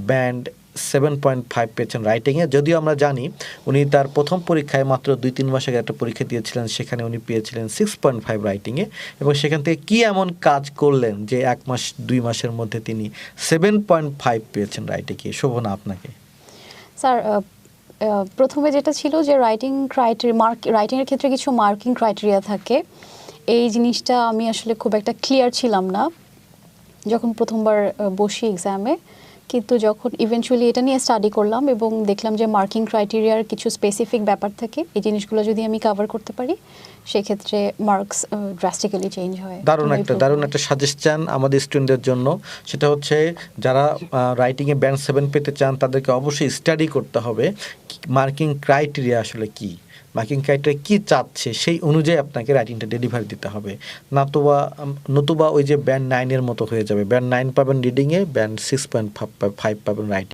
Band 7.5 পেয়েছেন রাইটিংয়ে। যদিও আমরা জানি উনি তার প্রথম পরীক্ষায় মাত্র 2-3 মাস আগে একটা পরীক্ষা দিয়েছিলেন, সেখানে উনি পেয়েছিলেন 6.5 রাইটিংয়ে, এবং সেখান থেকে কি এমন কাজ করলেন যে 1 মাস 2 মাসের মধ্যে তিনি 7.5 পেয়েছেন রাইটিংয়ে? শোভনা, আপনাকে। স্যার, প্রথমে যেটা ছিল যে রাইটিংয়ের ক্ষেত্রে কিছু মার্কিং ক্রাইটেরিয়া থাকে, এই জিনিসটা আমি আসলে খুব একটা ক্লিয়ার ছিলাম না যখন প্রথমবার বসি এক্সামে। কিন্তু যখন ইভেনচুয়ালি এটা নিয়ে স্টাডি করলাম এবং দেখলাম যে মার্কিং ক্রাইটেরিয়ার কিছু স্পেসিফিক ব্যাপার থাকে, এই জিনিসগুলো যদি আমি কভার করতে পারি সেক্ষেত্রে মার্কস ড্রাস্টিক্যালি চেঞ্জ হয়। দারুণ একটা সাজেশন আমাদের স্টুডেন্টদের জন্য, সেটা হচ্ছে যারা রাইটিংয়ে ব্যান্ড 7 পেতে চান তাদেরকে অবশ্যই স্টাডি করতে হবে মার্কিং ক্রাইটেরিয়া আসলে কি, মার্কিং ক্রাইটেরিয়া কী চাচ্ছে সেই অনুযায়ী আপনাকে রাইটিংটা ডেলিভারি দিতে হবে। নতুবা ওই যে ব্যান্ড 9-এর মতো হয়ে যাবে, ব্যান্ড 9 পাবেন রিডিংয়ে, ব্যান্ড 6.5 পাবেন রাইটিং।